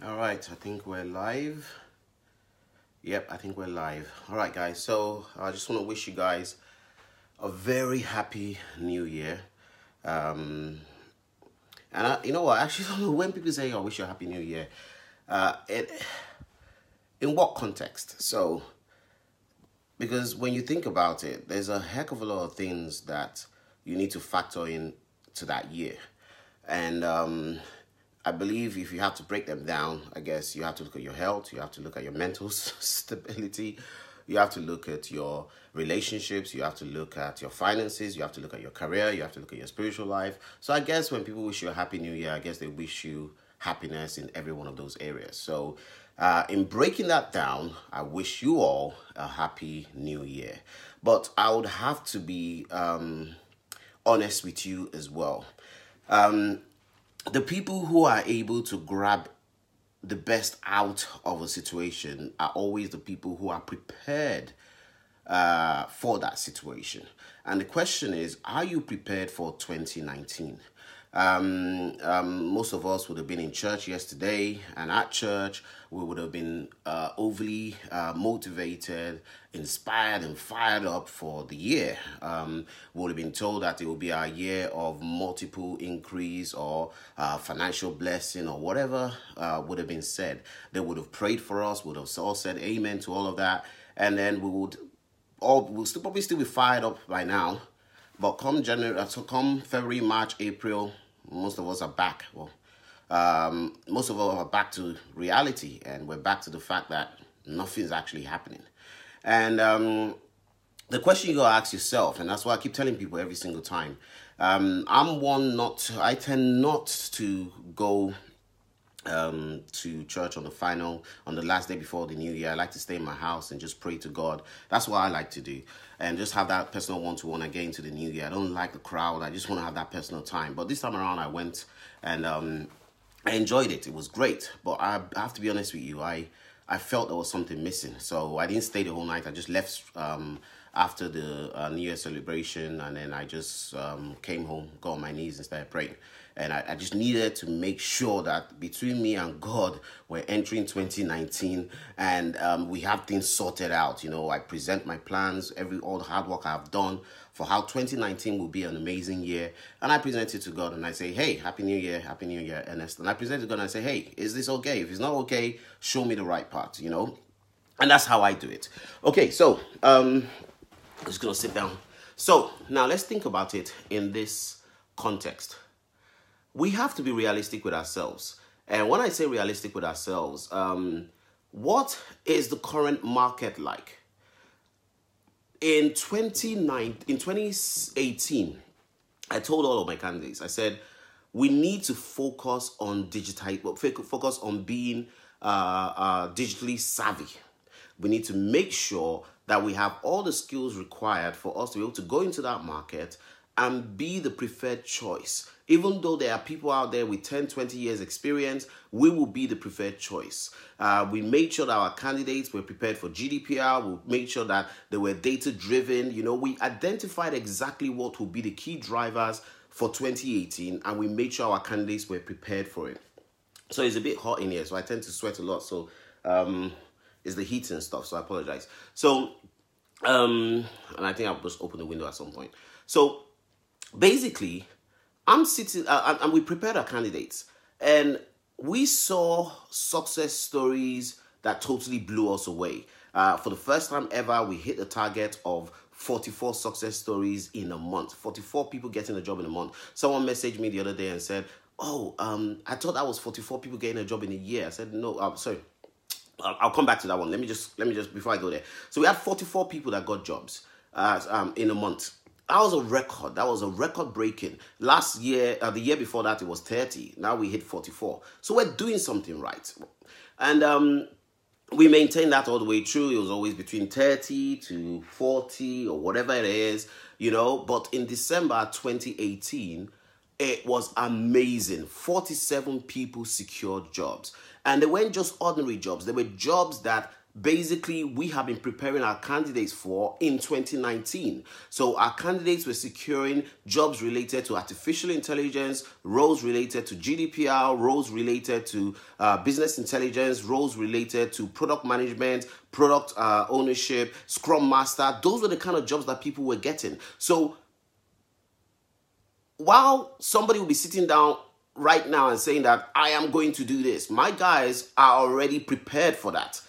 All right, I think we're live. Yep, I think we're live. All right, guys. So I just want to wish you guys a very happy new year. Um, you know what? Actually, when people say, "I wish you a happy new year," it in what context? So, because when you think about it, there's a heck of a lot of things that you need to factor in to that year, and I believe if you have to break them down, I guess you have to look at your health, you have to look at your mental stability, you have to look at your relationships, you have to look at your finances, you have to look at your career, you have to look at your spiritual life. So I guess when people wish you a happy new year, I guess they wish you happiness in every one of those areas. So in breaking that down, I wish you all a happy new year. But I would have to be honest with you as well. The people who are able to grab the best out of a situation are always the people who are prepared for that situation. And the question is, are you prepared for 2019? Most of us would have been in church yesterday, and at church we would have been overly motivated, inspired, and fired up for the year. We would have been told that it will be a year of multiple increase or financial blessing or whatever would have been said. They would have prayed for us, would have all said amen to all of that, and then we'll probably still be fired up by now. But come come February, March, April, most of us are back. Well, most of us are back to reality, and we're back to the fact that nothing's actually happening. And the question you gotta ask yourself, and that's why I keep telling people every single time. I tend not to go to church on the last day before the new year. I like to stay in my house and just pray to God. That's what I like to do, and just have that personal one-to-one again into the new year. I don't like the crowd. I just want to have that personal time. But this time around I went, and I enjoyed it. It was great. But I have to be honest with you, I felt there was something missing, so I didn't stay the whole night. I just left after the New Year celebration, and then I just came home, got on my knees and started praying. And I just needed to make sure that between me and God, we're entering 2019, and we have things sorted out. You know, I present my plans, all the hard work I've done for how 2019 will be an amazing year. And I present it to God, and I say, hey, Happy New Year, Ernest. And I present it to God, and I say, hey, is this okay? If it's not okay, show me the right part, you know? And that's how I do it. Okay, so I'm just going to sit down. So now let's think about it in this context. We have to be realistic with ourselves. And when I say realistic with ourselves, what is the current market like? In 2018, I told all of my candidates, I said, we need to focus on focus on being digitally savvy. We need to make sure that we have all the skills required for us to be able to go into that market and be the preferred choice. Even though there are people out there with 10, 20 years experience, we will be the preferred choice. We made sure that our candidates were prepared for GDPR. We made sure that they were data-driven. You know, we identified exactly what will be the key drivers for 2018, and we made sure our candidates were prepared for it. So it's a bit hot in here, so I tend to sweat a lot. So it's the heat and stuff, so I apologize. So, and I think I'll just open the window at some point. So basically, I'm sitting, and we prepared our candidates, and we saw success stories that totally blew us away. For the first time ever, we hit the target of 44 success stories in a month. 44 people getting a job in a month. Someone messaged me the other day and said, oh, I thought that was 44 people getting a job in a year. I said, no, sorry. I'll come back to that one. Let me just, before I go there. So we had 44 people that got jobs in a month. That was a record. That was a record breaking. Last year, the year before that, it was 30. Now we hit 44. So we're doing something right. And we maintained that all the way through. It was always between 30 to 40 or whatever it is, you know. But in December 2018, it was amazing. 47 people secured jobs. And they weren't just ordinary jobs. They were jobs that basically we have been preparing our candidates for in 2019. So our candidates were securing jobs related to artificial intelligence, roles related to GDPR, roles related to business intelligence, roles related to product management, product ownership, Scrum Master. Those were the kind of jobs that people were getting. So while somebody will be sitting down right now and saying that I am going to do this, my guys are already prepared for that.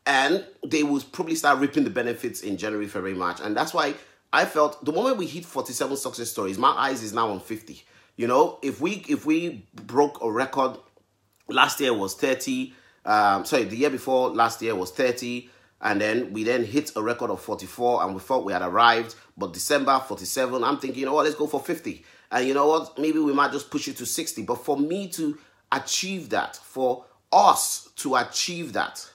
And they will probably start reaping the benefits in January, February, March. And that's why I felt the moment we hit 47 success stories, my eyes is now on 50. You know, if we broke a record, last year was 30. The year before last year was 30. And then we hit a record of 44 and we thought we had arrived. But December, 47, I'm thinking, you know what, let's go for 50. And you know what, maybe we might just push it to 60. But for me to achieve that, for us to achieve that,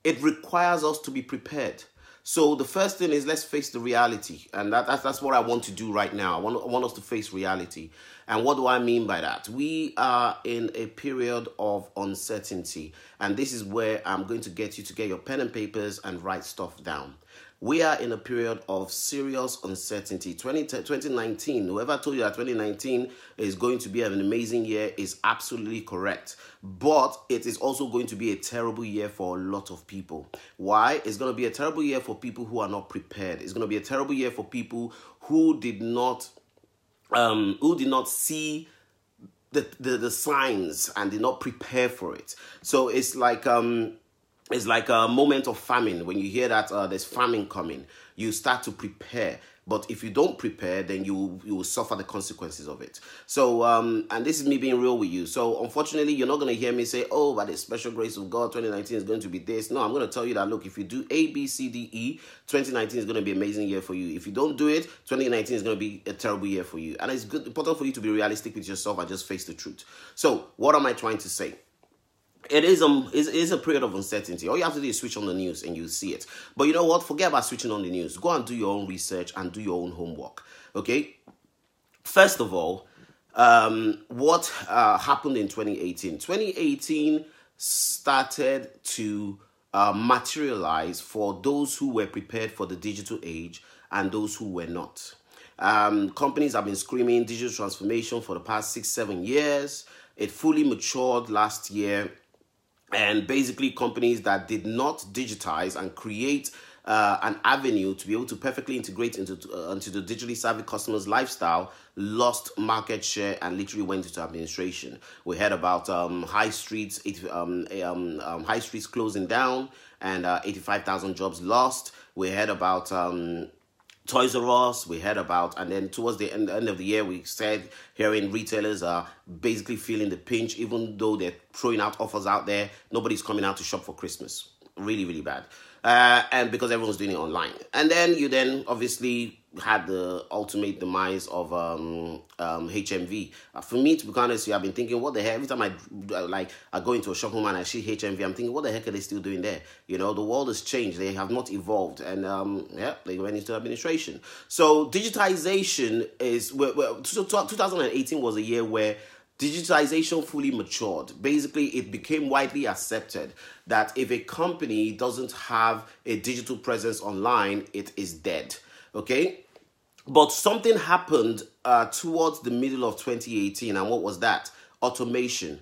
it requires us to be prepared. So the first thing is, let's face the reality. And that's what I want to do right now. I want us to face reality. And what do I mean by that? We are in a period of uncertainty. And this is where I'm going to get you to get your pen and papers and write stuff down. We are in a period of serious uncertainty. 2019, whoever told you that 2019 is going to be an amazing year is absolutely correct. But it is also going to be a terrible year for a lot of people. Why? It's going to be a terrible year for people who are not prepared. It's going to be a terrible year for people who did not see the signs and did not prepare for it. So it's like a moment of famine. When you hear that there's famine coming, you start to prepare. But if you don't prepare, then you will suffer the consequences of it. So, and this is me being real with you. So, unfortunately, you're not going to hear me say, oh, by the special grace of God, 2019 is going to be this. No, I'm going to tell you that, look, if you do A, B, C, D, E, 2019 is going to be an amazing year for you. If you don't do it, 2019 is going to be a terrible year for you. And it's important for you to be realistic with yourself and just face the truth. So, what am I trying to say? It is a period of uncertainty. All you have to do is switch on the news and you see it. But you know what? Forget about switching on the news. Go and do your own research and do your own homework. Okay? First of all, what happened in 2018? 2018 started to materialize for those who were prepared for the digital age and those who were not. Companies have been screaming digital transformation for the past 6-7 years. It fully matured last year. And basically, companies that did not digitize and create an avenue to be able to perfectly integrate into the digitally savvy customer's lifestyle lost market share and literally went into administration. We heard about high streets closing down and 85,000 jobs lost. We heard about Toys R Us, we heard about, and then towards the end of the year, we said hearing retailers are basically feeling the pinch, even though they're throwing out offers out there. Nobody's coming out to shop for Christmas. Really, really bad. And because everyone's doing it online. And then you obviously had the ultimate demise of HMV. For me, to be honest, I've been thinking, what the heck? Every time I go into a shopping mall and I see HMV, I'm thinking, what the heck are they still doing there? You know, the world has changed. They have not evolved. And they went into administration. So digitization is, 2018 was a year where digitization fully matured. Basically, it became widely accepted that if a company doesn't have a digital presence online, it is dead. Okay? But something happened towards the middle of 2018. And what was that? Automation.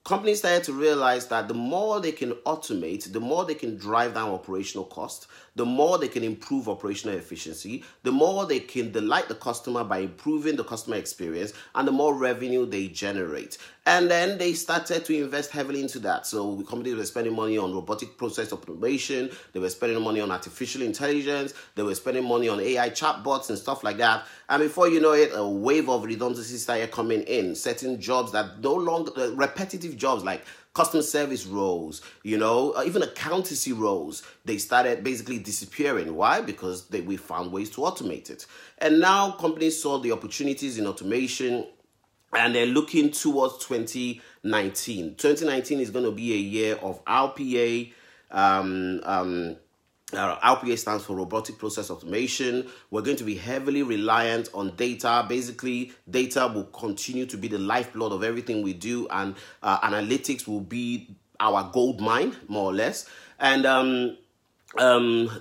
Companies started to realize that the more they can automate, the more they can drive down operational cost, the more they can improve operational efficiency, the more they can delight the customer by improving the customer experience, and the more revenue they generate. And then they started to invest heavily into that. So companies were spending money on robotic process automation, they were spending money on artificial intelligence, they were spending money on AI chatbots and stuff like that. And before you know it, a wave of redundancy started coming in. Certain jobs that no longer, repetitive jobs like customer service roles, you know, even accountancy roles, they started basically disappearing. Why? Because we found ways to automate it. And now companies saw the opportunities in automation and they're looking towards 2019. 2019 is going to be a year of RPA. RPA stands for Robotic Process Automation. We're going to be heavily reliant on data. Basically, data will continue to be the lifeblood of everything we do, and analytics will be our gold mine, more or less. And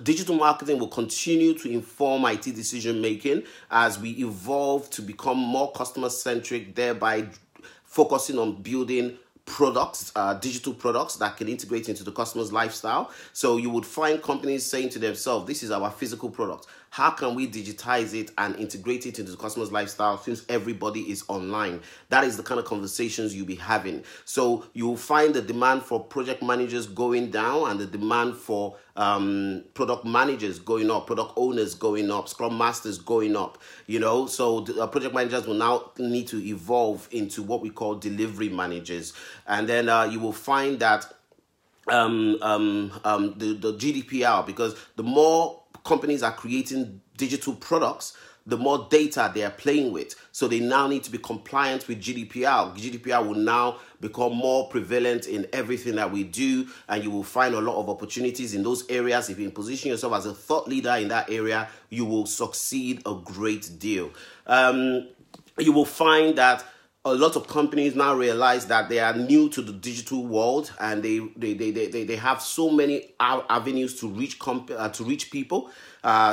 digital marketing will continue to inform IT decision making as we evolve to become more customer centric, thereby focusing on building products, digital products that can integrate into the customer's lifestyle. So you would find companies saying to themselves, this is our physical product. How can we digitize it and integrate it into the customer's lifestyle since everybody is online? That is the kind of conversations you'll be having. So you will find the demand for project managers going down and the demand for product managers going up, product owners going up, scrum masters going up, so the project managers will now need to evolve into what we call delivery managers. And then you will find that the GDPR, because the more companies are creating digital products, the more data they are playing with. So they now need to be compliant with GDPR. GDPR will now become more prevalent in everything that we do, and you will find a lot of opportunities in those areas. If you position yourself as a thought leader in that area, you will succeed a great deal. You will find that a lot of companies now realize that they are new to the digital world, and they have so many avenues to reach people.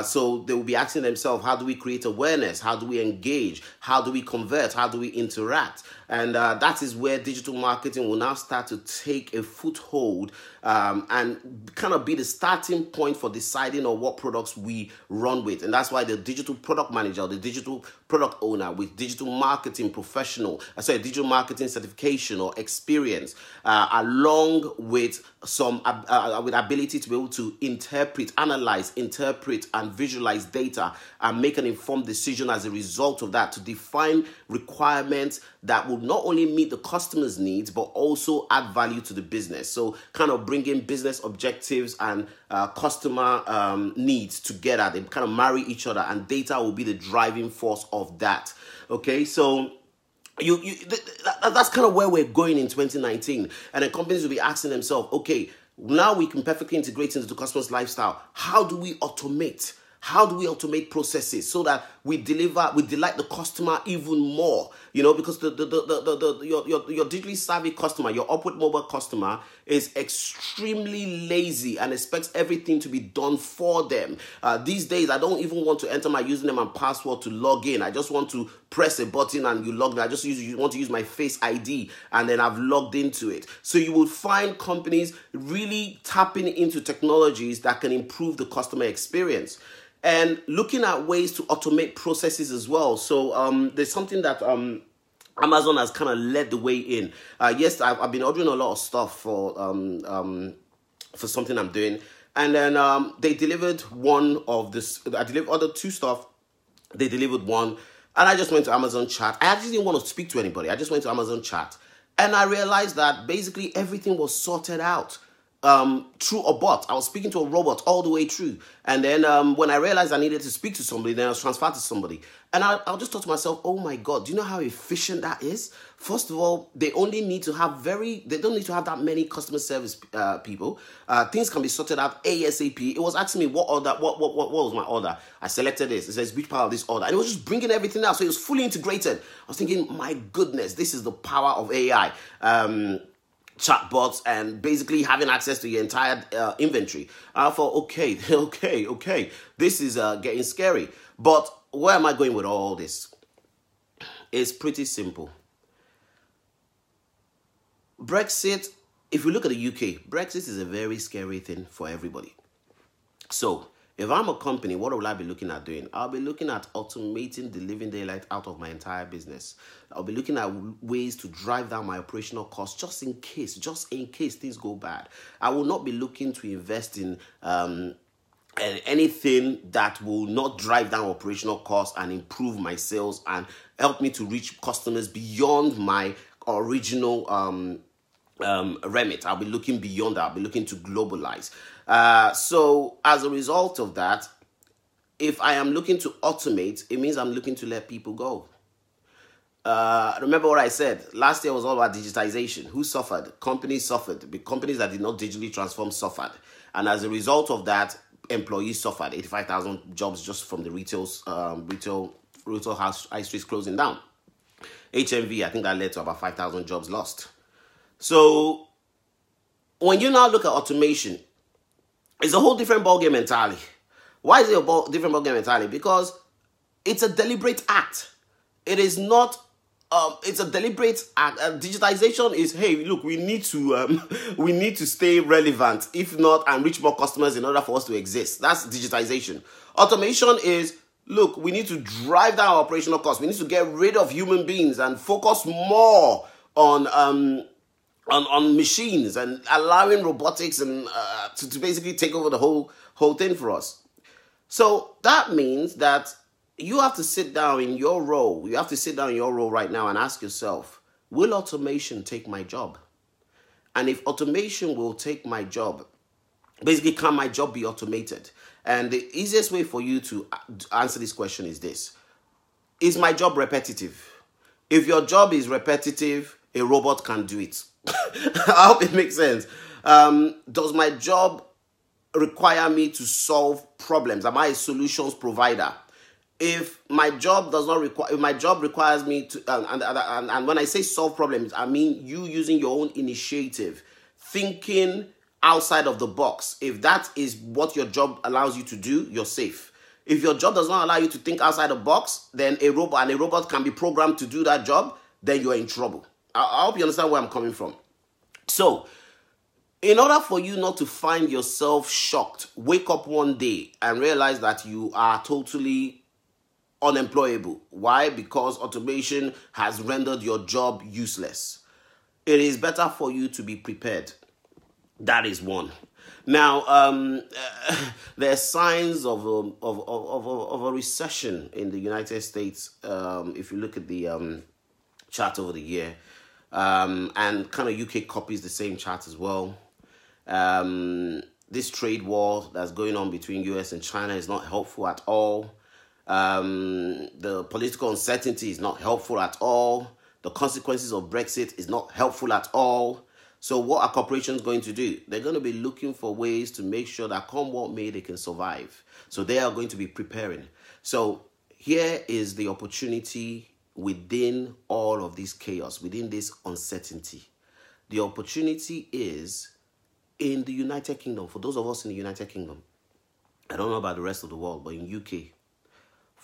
So they will be asking themselves, how do we create awareness? How do we engage? How do we convert? How do we interact? And that is where digital marketing will now start to take a foothold and kind of be the starting point for deciding on what products we run with. And that's why the digital product manager, the digital product owner with digital marketing digital marketing certification or experience, along with some with ability to be able to analyze, interpret, and visualize data and make an informed decision as a result of that, to define requirements that will not only meet the customer's needs but also add value to the business. So kind of bringing business objectives and customer needs together. They kind of marry each other, and data will be the driving force of that. Okay, so that's kind of where we're going in 2019. And then companies will be asking themselves, okay, now we can perfectly integrate into the customer's lifestyle. How do we automate? How do we automate processes so that we delight the customer even more? Because your digitally savvy customer, your upward mobile customer, is extremely lazy and expects everything to be done for them. These days, I don't even want to enter my username and password to log in. I just want to press a button and you log in. I just want to use my Face ID and then I've logged into it. So you will find companies really tapping into technologies that can improve the customer experience, and looking at ways to automate processes as well. So there's something that Amazon has kind of led the way in. Yes, I've been ordering a lot of stuff for something I'm doing. And then they delivered one of this. I ordered two stuff. They delivered one. And I just went to Amazon chat. I actually didn't want to speak to anybody. I just went to Amazon chat. And I realized that basically everything was sorted out. Through a bot. I was speaking to a robot all the way through. And then when I realized I needed to speak to somebody, then I was transferred to somebody. And I'll just thought to myself, oh my God, do you know how efficient that is? First of all, they don't need to have that many customer service people. Things can be sorted out ASAP. It was asking me what was my order. I selected this. It says which part of this order. And it was just bringing everything out. So it was fully integrated. I was thinking, my goodness, this is the power of AI. Chatbots and basically having access to your entire inventory. I thought, okay, this is getting scary. But where am I going with all this? It's pretty simple. Brexit, if you look at the UK, Brexit is a very scary thing for everybody. So if I'm a company, what will I be looking at doing? I'll be looking at automating the living daylight out of my entire business. I'll be looking at ways to drive down my operational costs just in case things go bad. I will not be looking to invest in anything that will not drive down operational costs and improve my sales and help me to reach customers beyond my original remit. I'll be looking beyond that. I'll be looking to globalize. So as a result of that, if I am looking to automate, it means I'm looking to let people go. Remember what I said. Last year was all about digitization. Who suffered? Companies suffered. The companies that did not digitally transform suffered. And as a result of that, employees suffered. 85,000 jobs just from the retail high streets closing down. HMV, I think that led to about 5,000 jobs lost. So when you now look at automation, it's a whole different ballgame entirely. Why is it a different ballgame entirely? Because it's a deliberate act. It is not. It's a deliberate act. Digitization is, hey, look, we need to stay relevant, if not, and reach more customers in order for us to exist. That's digitization. Automation is, look, we need to drive down our operational costs. We need to get rid of human beings and focus more on machines and allowing robotics and to basically take over the whole thing for us. So that means that you have to sit down in your role. You have to sit down in your role right now and ask yourself, will automation take my job? And if automation will take my job, basically, can my job be automated? And the easiest way for you to answer this question is this. Is my job repetitive? If your job is repetitive, a robot can do it. I hope it makes sense. Does my job require me to solve problems? Am I a solutions provider? If my job does not require, if my job requires me to, and when I say solve problems, I mean you using your own initiative, thinking outside of the box. If that is what your job allows you to do, you're safe. If your job does not allow you to think outside the box, then a robot can be programmed to do that job, then you're in trouble. I hope you understand where I'm coming from. So, in order for you not to find yourself shocked, wake up one day and realize that you are totally unemployable. Why? Because automation has rendered your job useless. It is better for you to be prepared. That is one. Now, there are signs of a recession in the United States. If you look at the chart over the year, and kind of UK copies the same chart as well. This trade war that's going on between US and China is not helpful at all. The political uncertainty is not helpful at all. The consequences of Brexit is not helpful at all. So what are corporations going to do? They're going to be looking for ways to make sure that come what may, they can survive. So they are going to be preparing. So here is the opportunity within all of this chaos, within this uncertainty. The opportunity is in the United Kingdom. For those of us in the United Kingdom, I don't know about the rest of the world, but in UK,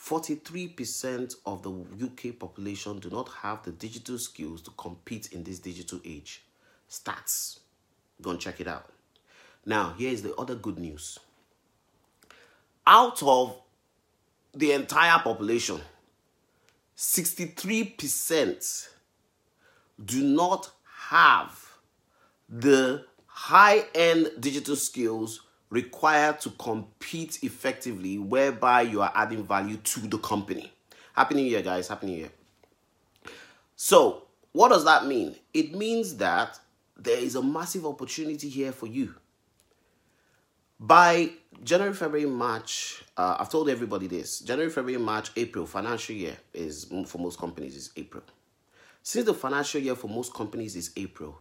43% of the UK population do not have the digital skills to compete in this digital age. Stats. Go and check it out. Now, here is the other good news. Out of the entire population, 63% do not have the high-end digital skills required to compete effectively, whereby you are adding value to the company. Happy New Year, guys. Happy New Year. So, what does that mean? It means that there is a massive opportunity here for you. By January, February, March, I've told everybody this. January, February, March, April, financial year is, for most companies, is April. Since the financial year for most companies is April,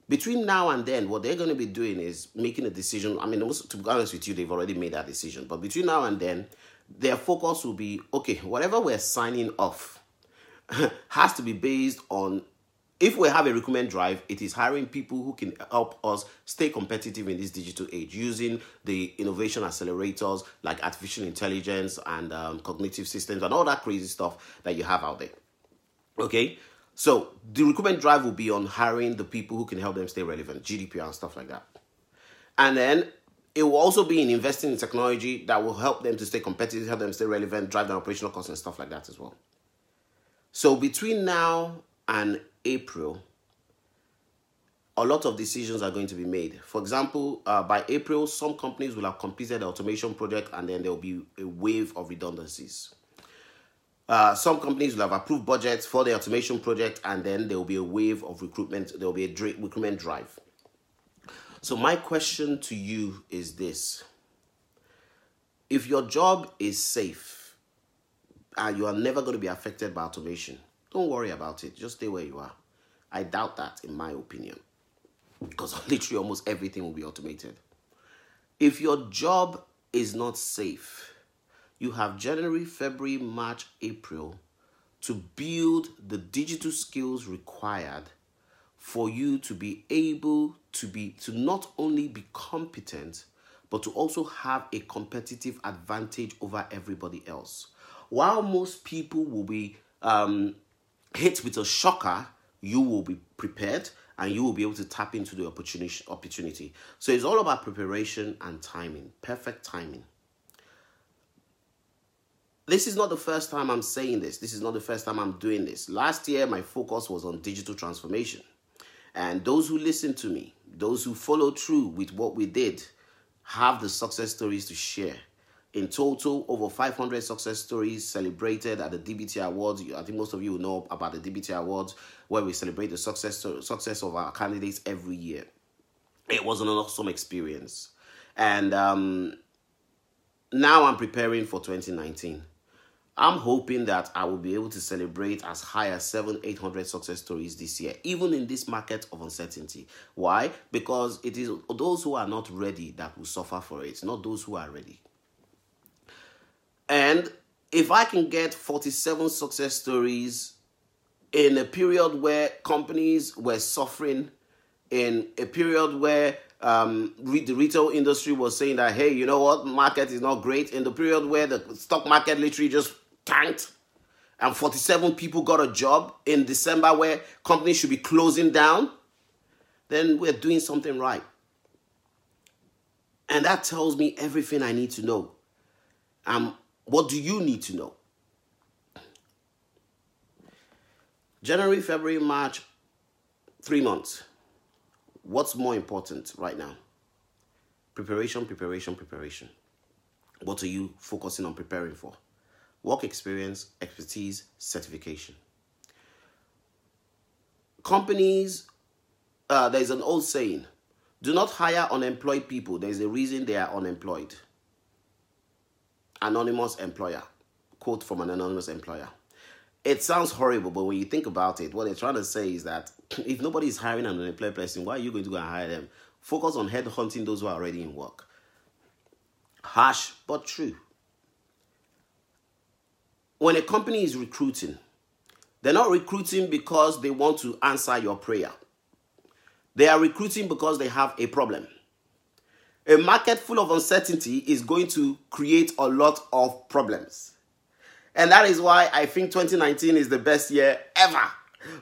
between now and then, what they're going to be doing is making a decision. I mean, to be honest with you, they've already made that decision. But between now and then, their focus will be, okay, whatever we're signing off has to be based on, if we have a recruitment drive, it is hiring people who can help us stay competitive in this digital age using the innovation accelerators like artificial intelligence and cognitive systems and all that crazy stuff that you have out there. Okay? So the recruitment drive will be on hiring the people who can help them stay relevant, GDPR and stuff like that. And then it will also be in investing in technology that will help them to stay competitive, help them stay relevant, drive down operational costs and stuff like that as well. So between now and April, a lot of decisions are going to be made. For example, by April, some companies will have completed the automation project and then there will be a wave of redundancies. Some companies will have approved budgets for the automation project and then there will be a wave of recruitment. There will be a recruitment drive. So my question to you is this. If your job is safe and you are never going to be affected by automation, don't worry about it. Just stay where you are. I doubt that, in my opinion, because literally almost everything will be automated. If your job is not safe, you have January, February, March, April to build the digital skills required for you to be able to not only be competent, but to also have a competitive advantage over everybody else. While most people will be hit with a shocker, you will be prepared and you will be able to tap into the opportunity. So it's all about preparation and timing, perfect timing. This is not the first time I'm saying this. This is not the first time I'm doing this. Last year, my focus was on digital transformation. And those who listen to me, those who follow through with what we did, have the success stories to share. In total, over 500 success stories celebrated at the DBT Awards. I think most of you know about the DBT Awards, where we celebrate the success of our candidates every year. It was an awesome experience. And now I'm preparing for 2019. I'm hoping that I will be able to celebrate as high as 700-800 success stories this year, even in this market of uncertainty. Why? Because it is those who are not ready that will suffer for it, not those who are ready. And if I can get 47 success stories in a period where companies were suffering, in a period where the retail industry was saying that, hey, you know what, market is not great, in the period where the stock market literally just tanked and 47 people got a job in December where companies should be closing down, then we're doing something right. And that tells me everything I need to know. What do you need to know? January, February, March, 3 months. What's more important right now? Preparation, preparation, preparation. What are you focusing on preparing for? Work experience, expertise, certification. Companies, there's an old saying, do not hire unemployed people. There's a reason they are unemployed. Anonymous employer. Quote from an anonymous employer. It sounds horrible, but when you think about it, what they're trying to say is that if nobody is hiring an unemployed person, why are you going to go and hire them? Focus on headhunting those who are already in work. Harsh, but true. When a company is recruiting, they're not recruiting because they want to answer your prayer. They are recruiting because they have a problem. A market full of uncertainty is going to create a lot of problems. And that is why I think 2019 is the best year ever.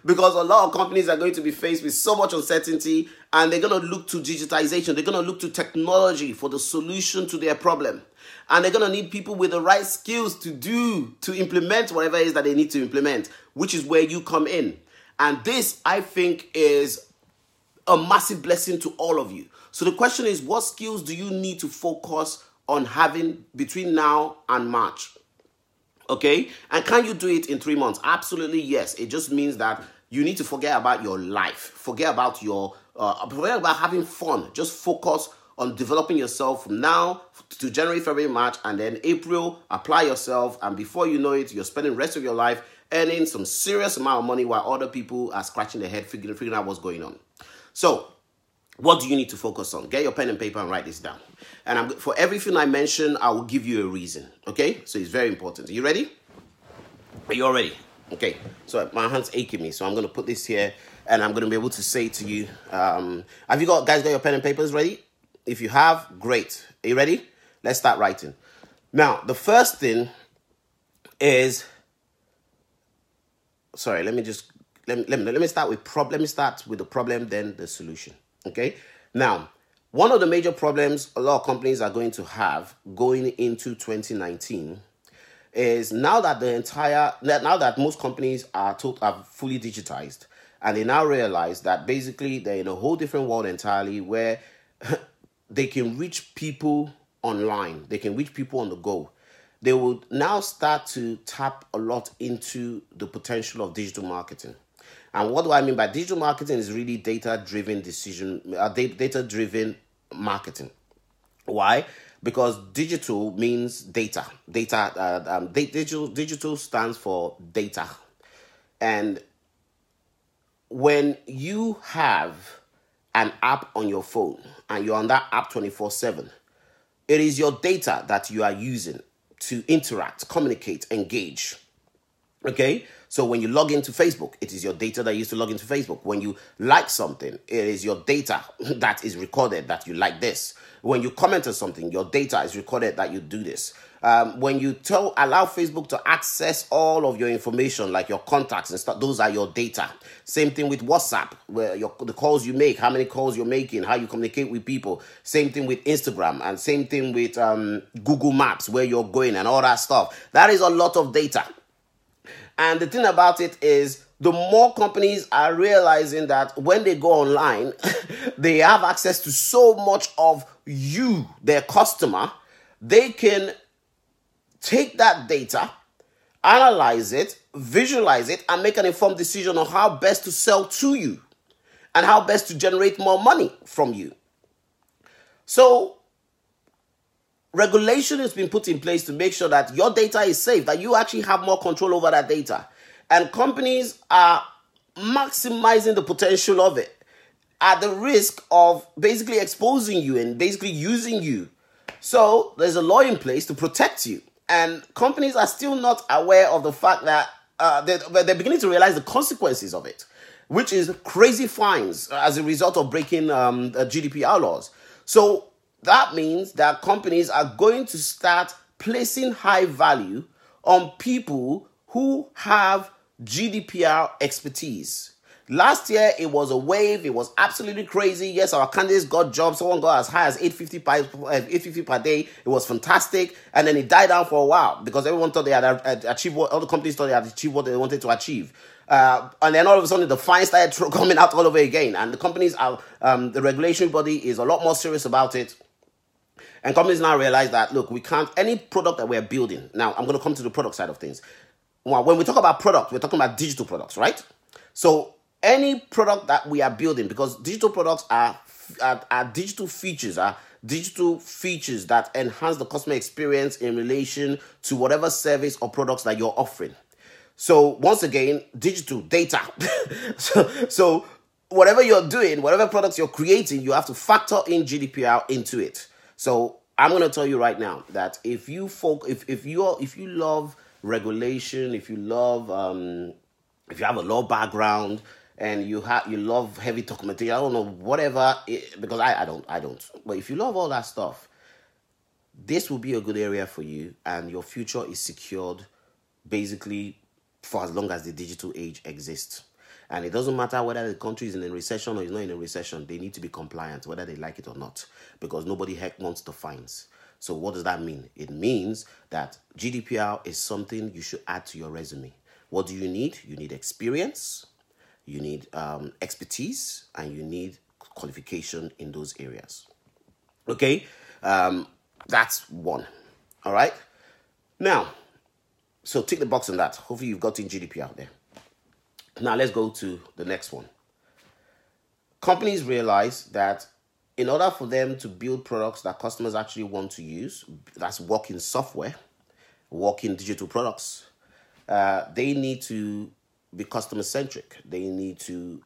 Because a lot of companies are going to be faced with so much uncertainty and they're going to look to digitization. They're going to look to technology for the solution to their problem. And they're going to need people with the right skills to implement whatever it is that they need to implement, which is where you come in. And this, I think, is a massive blessing to all of you. So the question is, what skills do you need to focus on having between now and March? Okay? And can you do it in 3 months? Absolutely, yes. It just means that you need to forget about your life. Forget about forget about having fun. Just focus on developing yourself from now to January, February, March, and then April, apply yourself. And before you know it, you're spending the rest of your life earning some serious amount of money while other people are scratching their head, figuring out what's going on. So, what do you need to focus on? Get your pen and paper and write this down. And for everything I mention, I will give you a reason. Okay? So it's very important. Are you ready? Are you all ready? Okay. So my hand's aching me. So I'm going to put this here and I'm going to be able to say to you, have you guys got your pen and papers ready? If you have, great. Are you ready? Let's start writing. Now, the first thing is, sorry, let me start with Let me start with the problem, then the solution. Okay. Now, one of the major problems a lot of companies are going to have going into 2019 is now that most companies are fully digitized, and they now realize that basically they're in a whole different world entirely where they can reach people online, they can reach people on the go. They will now start to tap a lot into the potential of digital marketing. And what do I mean by digital marketing? Is really data-driven data-driven marketing. Why? Because digital means data. Digital stands for data. And when you have an app on your phone and you're on that app 24/7, it is your data that you are using to interact, communicate, engage. Okay? So when you log into Facebook, it is your data that you used to log into Facebook. When you like something, it is your data that is recorded that you like this. When you comment on something, your data is recorded that you do this. When you allow Facebook to access all of your information, like your contacts and stuff, those are your data. Same thing with WhatsApp, where the calls you make, how many calls you're making, how you communicate with people. Same thing with Instagram, and same thing with Google Maps, where you're going and all that stuff. That is a lot of data. And the thing about it is, the more companies are realizing that when they go online, they have access to so much of you, their customer, they can take that data, analyze it, visualize it, and make an informed decision on how best to sell to you and how best to generate more money from you. So, regulation has been put in place to make sure that your data is safe, that you actually have more control over that data. And companies are maximizing the potential of it at the risk of basically exposing you and basically using you. So there's a law in place to protect you. And companies are still not aware of the fact that they're beginning to realize the consequences of it, which is crazy fines as a result of breaking GDPR laws. So that means that companies are going to start placing high value on people who have GDPR expertise. Last year, it was a wave. It was absolutely crazy. Yes, our candidates got jobs. Someone got as high as $850 per day. It was fantastic. And then it died down for a while because everyone thought they had achieved all the companies thought they had achieved what they wanted to achieve. And then all of a sudden, the fines started coming out all over again. And the companies are, the regulation body is a lot more serious about it. And companies now realize that, look, we can't, any product that we're building. Now, I'm going to come to the product side of things. When we talk about product, we're talking about digital products, right? So any product that we are building, because digital products are digital features, that enhance the customer experience in relation to whatever service or products that you're offering. So once again, digital data. so whatever you're doing, whatever products you're creating, you have to factor in GDPR into it. So I'm going to tell you right now that if you love regulation, if you have a law background, and you love heavy documentation, I don't know, whatever, because I don't. But if you love all that stuff, this will be a good area for you, and your future is secured basically for as long as the digital age exists. And it doesn't matter whether the country is in a recession or is not in a recession, they need to be compliant, whether they like it or not, because nobody wants the fines. So what does that mean? It means that GDPR is something you should add to your resume. What do you need? You need experience, you need expertise, and you need qualification in those areas. Okay? That's one. All right? Now, so tick the box on that. Hopefully you've gotten GDPR there. Now let's go to the next one. Companies realize that in order for them to build products that customers actually want to use, that's working software, working digital products, they need to be customer-centric. They need to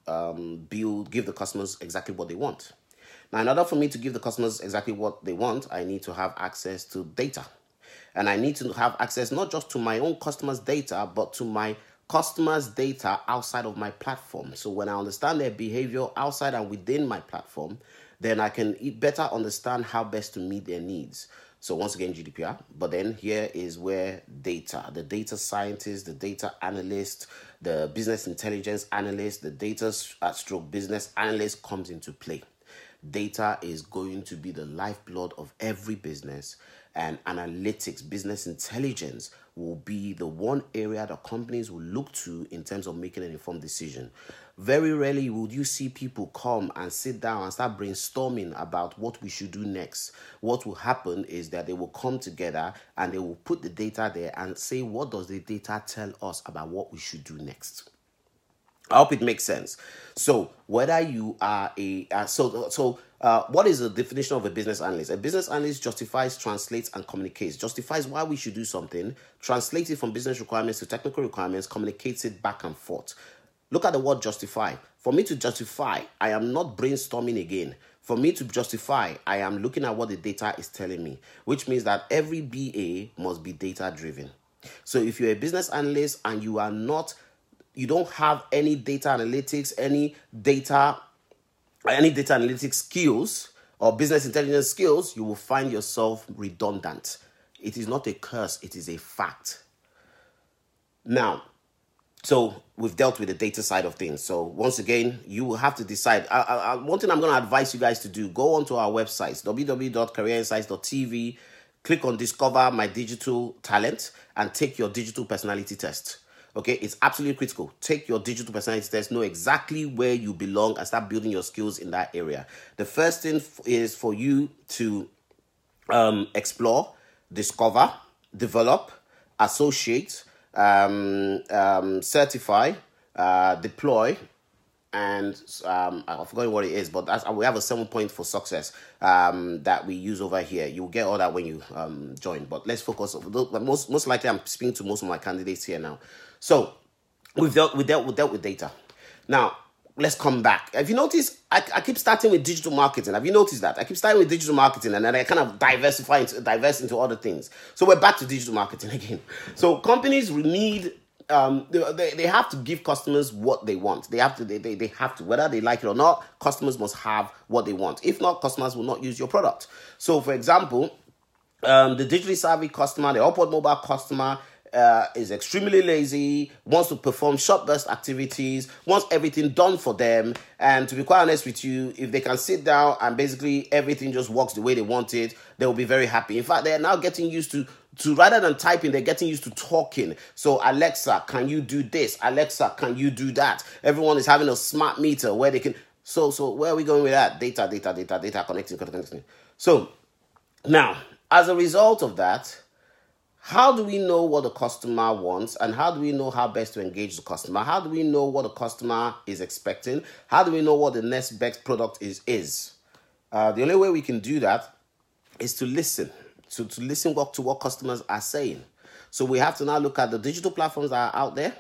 give the customers exactly what they want. Now, in order for me to give the customers exactly what they want, I need to have access to data. And I need to have access not just to my own customers' data, but to my customers' data outside of my platform. So when I understand their behavior outside and within my platform, then I can better understand how best to meet their needs. So once again, GDPR. But then here is where the data scientist, the data analyst, the business intelligence analyst, the data stroke business analyst comes into play. Data is going to be the lifeblood of every business, and analytics, business intelligence will be the one area that companies will look to in terms of making an informed decision. Very rarely would you see people come and sit down and start brainstorming about what we should do next. What will happen is that they will come together and they will put the data there and say, what does the data tell us about what we should do next? I hope it makes sense. So whether you are what is the definition of a business analyst? A business analyst justifies, translates, and communicates. Justifies why we should do something, translates it from business requirements to technical requirements, communicates it back and forth. Look at the word justify. For me to justify, I am not brainstorming again. For me to justify, I am looking at what the data is telling me, which means that every BA must be data driven. So if you're a business analyst and you are not you don't have any data analytics, any data analytics skills or business intelligence skills, you will find yourself redundant. It is not a curse, it is a fact. Now, so we've dealt with the data side of things. So once again, you will have to decide. One thing I'm going to advise you guys to do, go onto our websites, www.careerinsights.tv, click on Discover My Digital Talent, and take your digital personality test. Okay, it's absolutely critical. Take your digital personality test, know exactly where you belong, and start building your skills in that area. The first thing is for you to explore, discover, develop, associate, certify, deploy, and I've forgotten what it is, but we have a 7 point for success that we use over here. You'll get all that when you join, but let's focus on most likely I'm speaking to most of my candidates here now. So we dealt with data. Now let's come back. Have you noticed I keep starting with digital marketing? Have you noticed that? I keep starting with digital marketing and then I kind of diverse into other things. So we're back to digital marketing again. So companies need they have to give customers what they want. They have to, whether they like it or not, customers must have what they want. If not, customers will not use your product. So for example, the digitally savvy customer, the upward mobile customer, is extremely lazy, wants to perform short burst activities, wants everything done for them. And to be quite honest with you, if they can sit down and basically everything just works the way they want it, they will be very happy. In fact, they're now getting used to rather than typing, they're getting used to talking. So Alexa, can you do this? Alexa, can you do that? Everyone is having a smart meter where they can. So where are we going with that? Data, connecting. So now, as a result of that, how do we know what the customer wants, and how do we know how best to engage the customer? How do we know what the customer is expecting? How do we know what the next best product is? The only way we can do that is to listen. To listen to what customers are saying. So we have to now look at the digital platforms that are out there,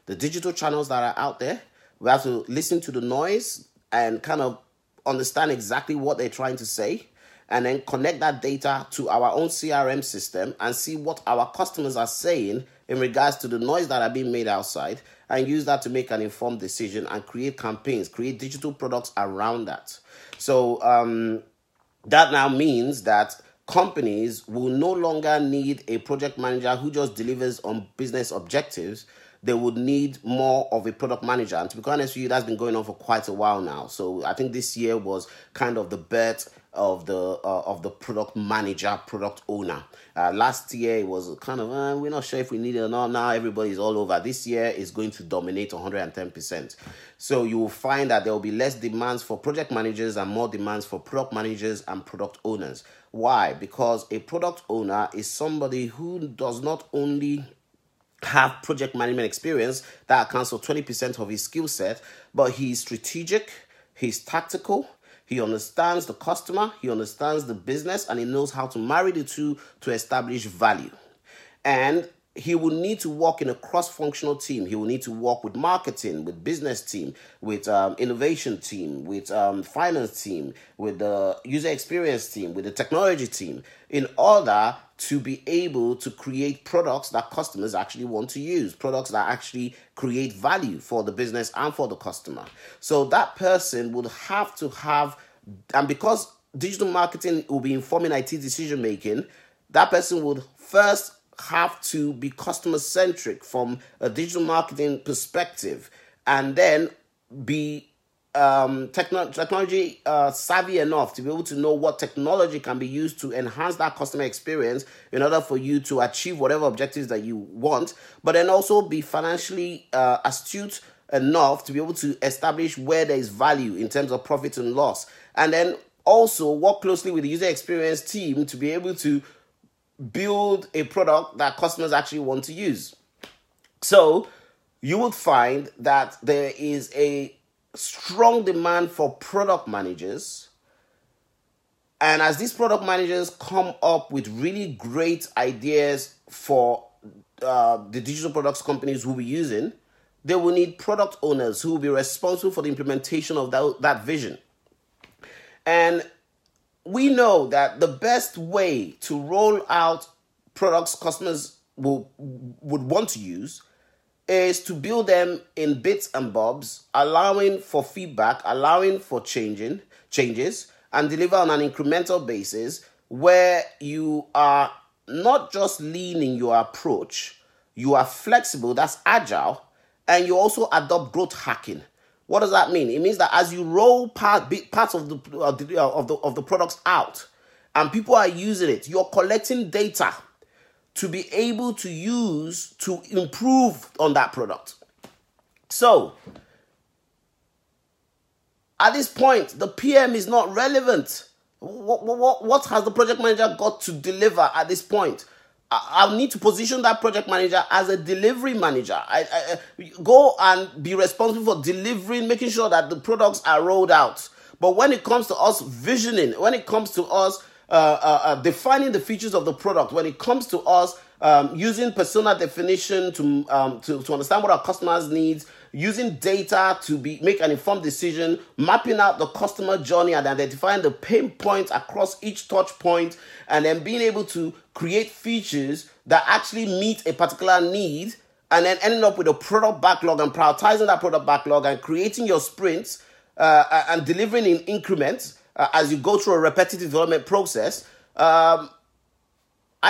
the digital channels that are out there. We have to listen to the noise and kind of understand exactly what they're trying to say, and then connect that data to our own CRM system and see what our customers are saying in regards to the noise that are being made outside, and use that to make an informed decision and create campaigns, create digital products around that. So that now means that companies will no longer need a project manager who just delivers on business objectives. They would need more of a product manager. And to be quite honest with you, that's been going on for quite a while now. So I think this year was kind of the birth of the product manager, product owner. Last year it was kind of, we're not sure if we need it or not. Now everybody's all over. This year is going to dominate 110%. So you will find that there will be less demands for project managers and more demands for product managers and product owners. Why? Because a product owner is somebody who does not only have project management experience that accounts for 20% of his skill set, but he's strategic, he's tactical, he understands the customer, he understands the business, and he knows how to marry the two to establish value. And he will need to work in a cross-functional team. He will need to work with marketing, with business team, with innovation team, with finance team, with the user experience team, with the technology team, in order to be able to create products that customers actually want to use, products that actually create value for the business and for the customer. So that person would have to have, and because digital marketing will be informing IT decision-making, that person would first have to be customer-centric from a digital marketing perspective, and then be technology savvy enough to be able to know what technology can be used to enhance that customer experience in order for you to achieve whatever objectives that you want, but then also be financially astute enough to be able to establish where there is value in terms of profit and loss, and then also work closely with the user experience team to be able to build a product that customers actually want to use. So you would find that there is a strong demand for product managers. And as these product managers come up with really great ideas for the digital products companies who will be using, they will need product owners who will be responsible for the implementation of that vision. And we know that the best way to roll out products customers would want to use is to build them in bits and bobs, allowing for feedback, allowing for changes, and deliver on an incremental basis where you are not just lean in your approach, you are flexible, that's agile, and you also adopt growth hacking. What does that mean? It means that as you roll parts of the products out, and people are using it, you're collecting data to be able to use to improve on that product. So, at this point, the PM is not relevant. What has the project manager got to deliver at this point? I'll need to position that project manager as a delivery manager. I go and be responsible for delivering, making sure that the products are rolled out. But when it comes to us visioning, when it comes to us defining the features of the product, when it comes to us using persona definition to understand what our customers need, using data to make an informed decision, mapping out the customer journey and identifying the pain points across each touch point, and then being able to create features that actually meet a particular need, and then ending up with a product backlog and prioritizing that product backlog and creating your sprints and delivering in increments as you go through a repetitive development process. I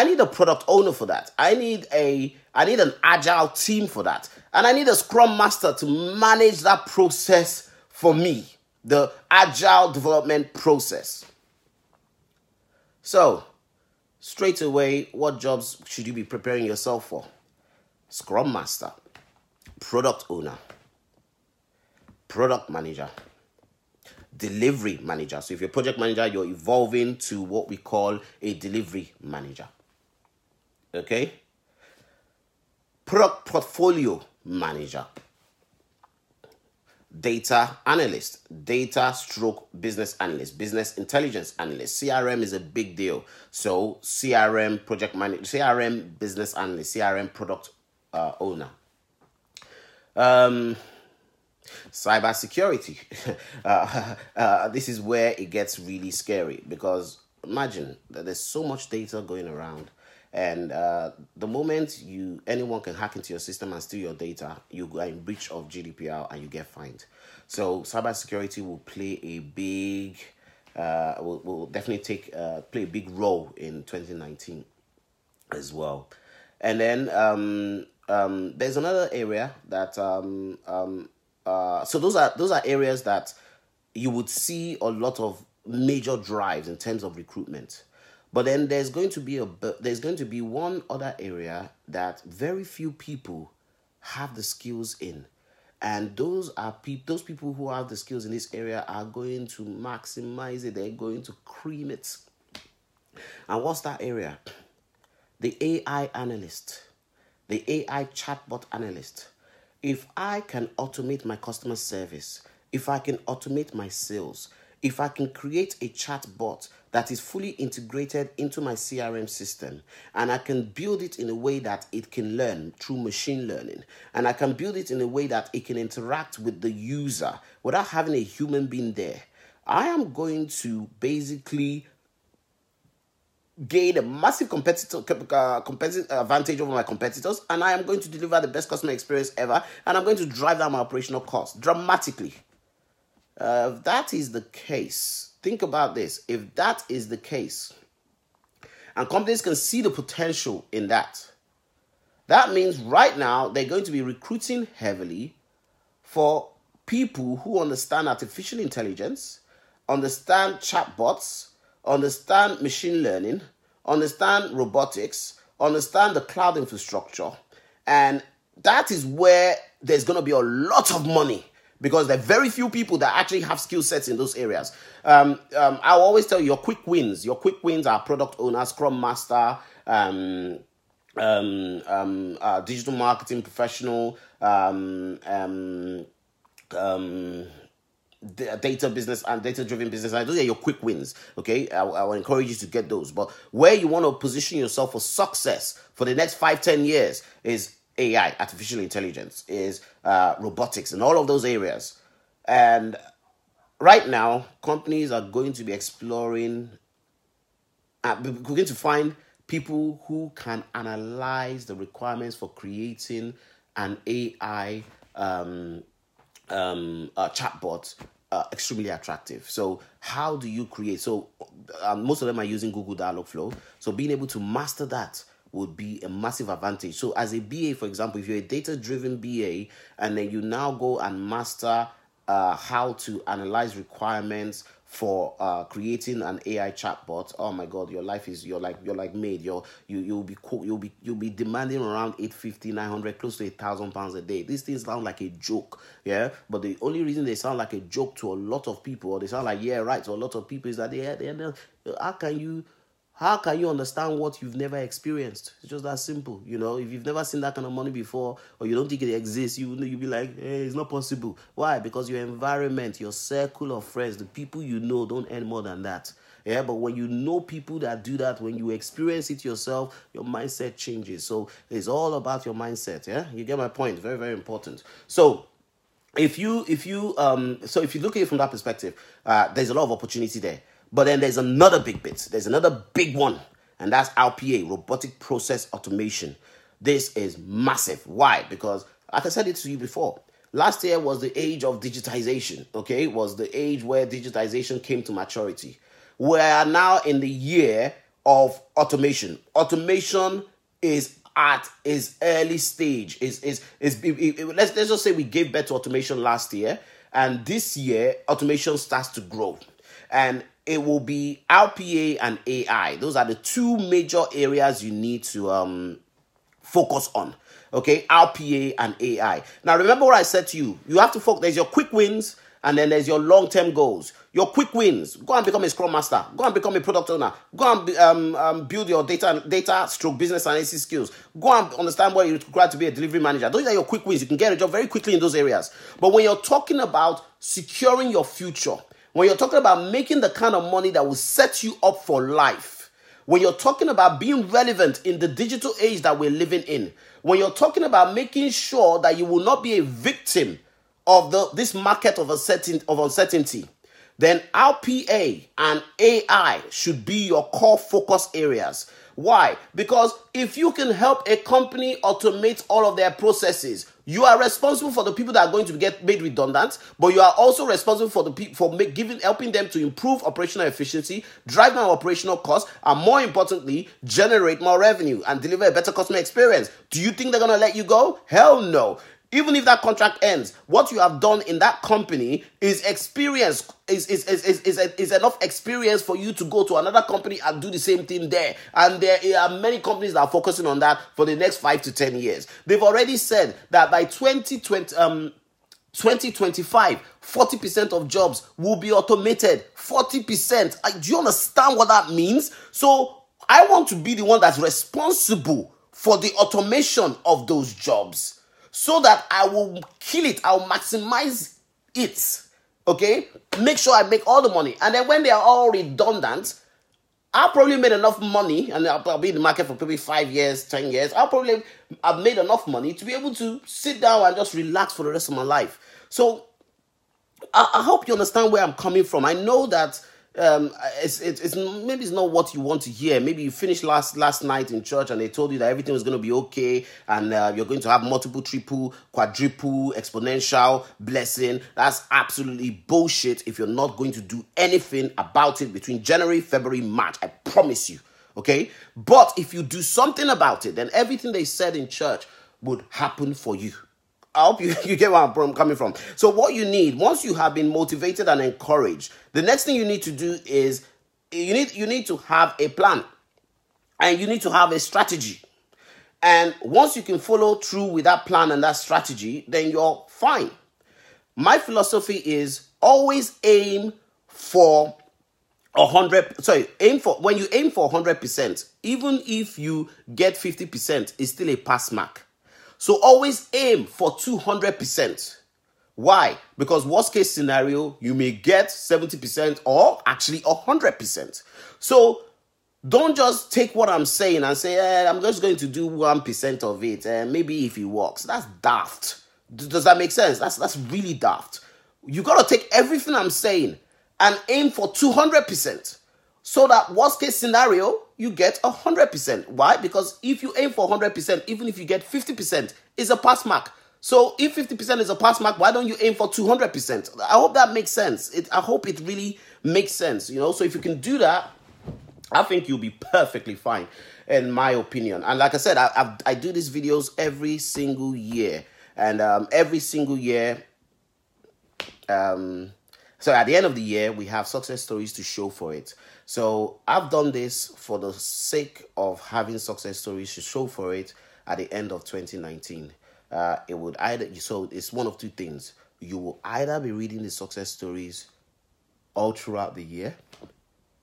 need a product owner for that. I need an agile team for that. And I need a scrum master to manage that process for me, the agile development process. So, straight away, what jobs should you be preparing yourself for? Scrum master, product owner, product manager, delivery manager. So if you're a project manager, you're evolving to what we call a delivery manager. Okay? Product portfolio manager. Data analyst, data stroke business analyst, business intelligence analyst. CRM is a big deal. So CRM project manager, CRM business analyst, CRM product owner. Cybersecurity. This is where it gets really scary, because imagine that there's so much data going around, and the moment anyone can hack into your system and steal your data, you are in breach of GDPR and you get fined. So cybersecurity will play a big, will definitely play a big role in 2019 as well. And then there's another area that so those are areas that you would see a lot of major drives in terms of recruitment. But then there's going to be one other area that very few people have the skills in, and those people who have the skills in this area are going to maximize it. They're going to cream it. And what's that area? The AI analyst, the AI chatbot analyst. If I can automate my customer service, if I can automate my sales, if I can create a chatbot that is fully integrated into my CRM system, and I can build it in a way that it can learn through machine learning, and I can build it in a way that it can interact with the user without having a human being there, I am going to basically gain a massive competitive advantage over my competitors, and I am going to deliver the best customer experience ever, and I'm going to drive down my operational costs dramatically. If that is the case, think about this. If that is the case, and companies can see the potential in that, that means right now they're going to be recruiting heavily for people who understand artificial intelligence, understand chatbots, understand machine learning, understand robotics, understand the cloud infrastructure. And that is where there's going to be a lot of money, because there are very few people that actually have skill sets in those areas. I'll always tell you your quick wins. Your quick wins are product owner, scrum master, digital marketing professional, data business and data-driven business. Those are your quick wins, okay? I will encourage you to get those. But where you want to position yourself for success for the next 5-10 years is AI, artificial intelligence, is robotics, and all of those areas. And right now, companies are going to be exploring, we're going to find people who can analyze the requirements for creating an AI chatbot extremely attractive. So how do you create? So most of them are using Google Dialogflow. So being able to master that would be a massive advantage. So as a BA, for example, if you're a data-driven BA and then you now go and master how to analyze requirements for creating an AI chatbot, oh my God, your life is you're like made. You'll be demanding around 850, 900, close to £1,000 a day. These things sound like a joke, yeah. But the only reason they sound like a joke to a lot of people, or they sound like yeah right to a lot of people, is that how can you understand what you've never experienced? It's just that simple. If you've never seen that kind of money before, or you don't think it exists, you'll be like, hey, it's not possible. Why? Because your environment, your circle of friends, the people you know don't earn more than that. Yeah, but when you know people that do that, when you experience it yourself, your mindset changes. So it's all about your mindset. Yeah, you get my point. Very, very important. So if you look at it from that perspective, there's a lot of opportunity there. But then there's another big bit. There's another big one, and that's RPA, robotic process automation. This is massive. Why? Because, like I said it to you before, last year was the age of digitization, okay? It was the age where digitization came to maturity. We are now in the year of automation. Automation is at its early stage. Let's just say we gave birth to automation last year, and this year, automation starts to grow. And it will be RPA and AI. Those are the two major areas you need to focus on. Okay, RPA and AI. Now, remember what I said to you. You have to focus. There's your quick wins, and then there's your long-term goals. Your quick wins: go and become a Scrum Master. Go and become a product owner. Go and build your data stroke business analysis skills. Go and understand what you require to be a delivery manager. Those are your quick wins. You can get a job very quickly in those areas. But when you're talking about securing your future, when you're talking about making the kind of money that will set you up for life, when you're talking about being relevant in the digital age that we're living in, when you're talking about making sure that you will not be a victim of this market of uncertainty, then RPA and AI should be your core focus areas. Why? Because if you can help a company automate all of their processes, you are responsible for the people that are going to get made redundant, but you are also responsible for the people helping them to improve operational efficiency, drive down operational costs, and more importantly, generate more revenue and deliver a better customer experience. Do you think they're going to let you go? Hell no. Even if that contract ends, what you have done in that company is experience, is enough experience for you to go to another company and do the same thing there. And there are many companies that are focusing on that for the next 5 to 10 years. They've already said that by 2025, 40% of jobs will be automated. 40%. Do you understand what that means? So I want to be the one that's responsible for the automation of those jobs, so that I will kill it, I'll maximize it, okay? Make sure I make all the money. And then when they are all redundant, I'll probably made enough money, and I'll be in the market for probably 5 years, 10 years. I've made enough money to be able to sit down and just relax for the rest of my life. So I hope you understand where I'm coming from. I know that maybe it's not what you want to hear. Maybe you finished last night in church and they told you that everything was going to be okay, and you're going to have multiple, triple, quadruple, exponential blessing. That's absolutely bullshit if you're not going to do anything about it between January, February, March. I promise you. Okay? But if you do something about it, then everything they said in church would happen for you. I hope you get where I'm coming from. So what you need, once you have been motivated and encouraged, the next thing you need to do is you need to have a plan, and you need to have a strategy. And once you can follow through with that plan and that strategy, then you're fine. My philosophy is always aim for 100%. When you aim for 100%, even if you get 50%, it's still a pass mark. So always aim for 200%. Why? Because worst case scenario, you may get 70% or actually 100%. So don't just take what I'm saying and say, I'm just going to do 1% of it. Maybe if it works. That's daft. Does that make sense? That's really daft. You got to take everything I'm saying and aim for 200%. So that worst case scenario, you get 100%. Why? Because if you aim for 100%, even if you get 50%, it's a pass mark. So if 50% is a pass mark, why don't you aim for 200%? I hope that makes sense. I hope it really makes sense, you know. So if you can do that, I think you'll be perfectly fine, in my opinion. And like I said, I do these videos every single year. And every single year, so at the end of the year, we have success stories to show for it. So I've done this for the sake of having success stories to show for it at the end of 2019. It would either, so it's one of two things. You will either be reading the success stories all throughout the year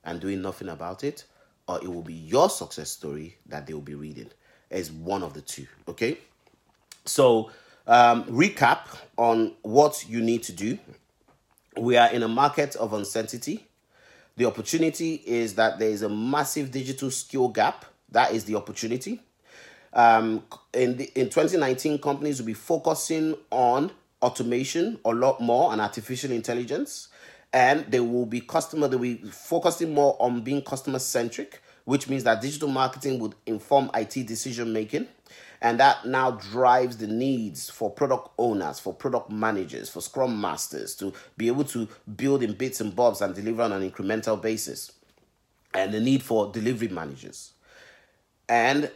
and doing nothing about it, or it will be your success story that they will be reading. It's one of the two, okay? So, recap on what you need to do. We are in a market of uncertainty. The opportunity is that there is a massive digital skill gap. That is the opportunity. In 2019, companies will be focusing on automation a lot more and artificial intelligence. And they will be focusing more on being customer-centric, which means that digital marketing would inform IT decision-making. And that now drives the needs for product owners, for product managers, for scrum masters to be able to build in bits and bobs and deliver on an incremental basis. And the need for delivery managers. And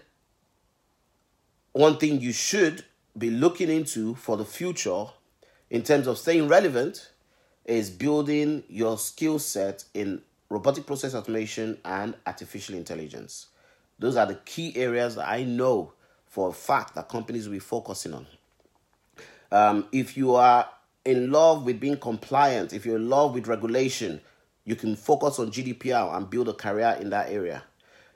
one thing you should be looking into for the future in terms of staying relevant is building your skill set in robotic process automation and artificial intelligence. Those are the key areas that I know for a fact that companies will be focusing on. If you are in love with being compliant, if you're in love with regulation, you can focus on GDPR and build a career in that area.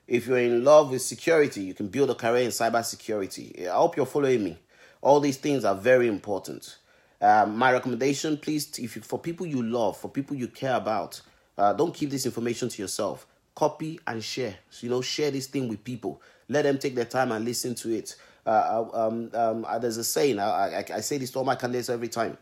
If you're in love with security, you can build a career in cybersecurity. I hope you're following me. All these things are very important. My recommendation, please, for people you love, for people you care about, don't keep this information to yourself. Copy and share. So, share this thing with people. Let them take their time and listen to it. There's a saying, I say this to all my candidates every time.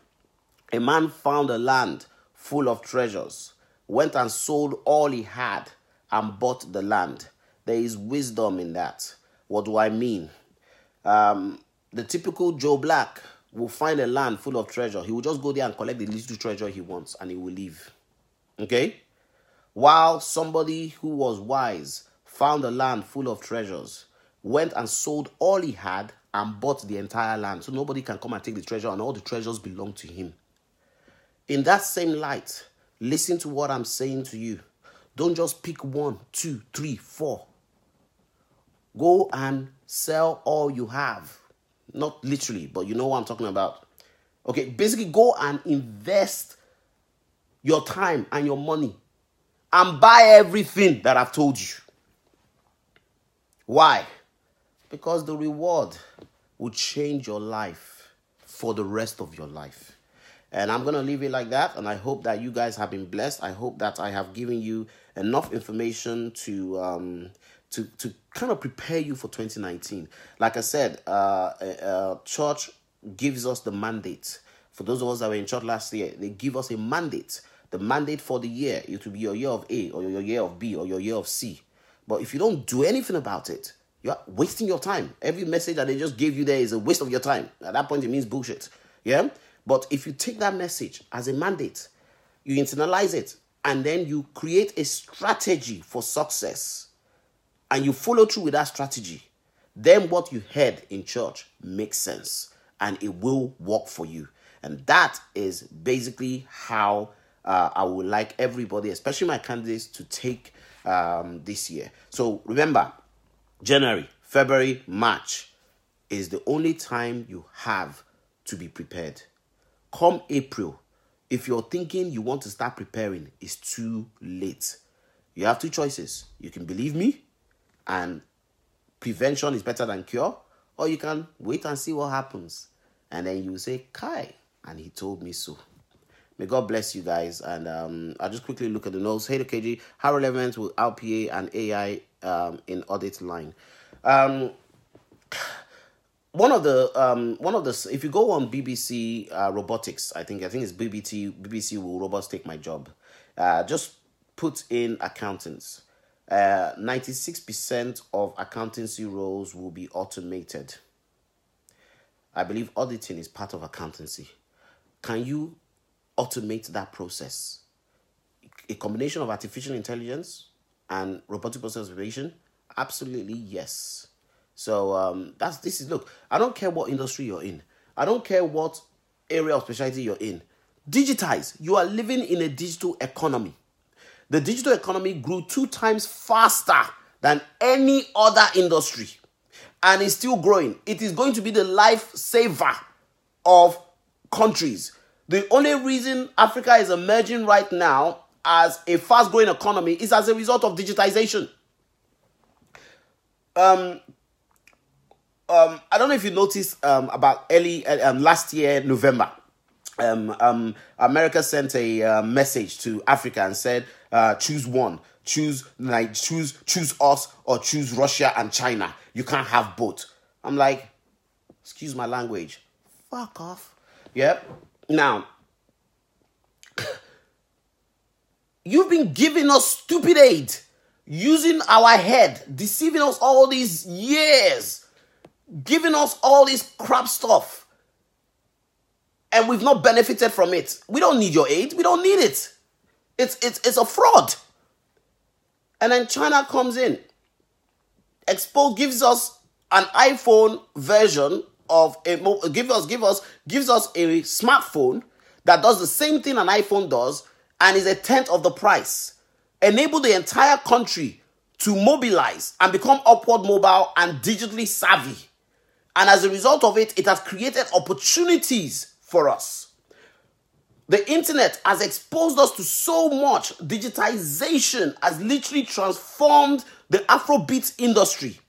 A man found a land full of treasures, went and sold all he had and bought the land. There is wisdom in that. What do I mean? The typical Joe Black will find a land full of treasure. He will just go there and collect the little treasure he wants and he will leave. Okay? While somebody who was wise found a land full of treasures, went and sold all he had and bought the entire land. So nobody can come and take the treasure and all the treasures belong to him. In that same light, listen to what I'm saying to you. Don't just pick 1, 2, 3, 4. Go and sell all you have. Not literally, but you know what I'm talking about. Okay, basically go and invest your time and your money and buy everything that I've told you. Why? Because the reward will change your life for the rest of your life. And I'm going to leave it like that. And I hope that you guys have been blessed. I hope that I have given you enough information to kind of prepare you for 2019. Like I said, church gives us the mandate. For those of us that were in church last year, they give us a mandate. The mandate for the year, it will be your year of A or your year of B or your year of C. But if you don't do anything about it, you're wasting your time. Every message that they just gave you there is a waste of your time. At that point, it means bullshit. Yeah? But if you take that message as a mandate, you internalize it, and then you create a strategy for success, and you follow through with that strategy, then what you heard in church makes sense, and it will work for you. And that is basically how I would like everybody, especially my candidates, to take this year. So remember, January, February, March is the only time you have to be prepared. Come April, if you're thinking you want to start preparing, it's too late. You have two choices. You can believe me and prevention is better than cure, or you can wait and see what happens. And then you say, Kai, and he told me so. May God bless you guys. And I'll just quickly look at the notes. Hey, KG, how relevant will RPA and AI in audit line? One of the if you go on BBC robotics, I think it's BBC will robots take my job. Just put in accountants. 96% of accountancy roles will be automated. I believe auditing is part of accountancy. Can you automate that process? A combination of artificial intelligence and robotic process automation? Absolutely yes. So look, I don't care what industry you're in. I don't care what area of specialty you're in. Digitize. You are living in a digital economy. The digital economy grew 2 times faster than any other industry and is still growing. It is going to be the lifesaver of countries. The only reason Africa is emerging right now as a fast-growing economy is as a result of digitization. I don't know if you noticed about early last year, November, America sent a message to Africa and said, choose one. Choose us or choose Russia and China. You can't have both. I'm like, excuse my language. Fuck off. Yep. Now, you've been giving us stupid aid, using our head, deceiving us all these years, giving us all this crap stuff, and we've not benefited from it. We don't need your aid. We don't need it. It's a fraud. And then China comes in, gives us an iPhone version of gives us a smartphone that does the same thing an iPhone does and is a tenth of the price. Enable the entire country to mobilize and become upward mobile and digitally savvy. And as a result of it, it has created opportunities for us. The internet has exposed us to so much. Digitization has literally transformed the Afrobeat industry.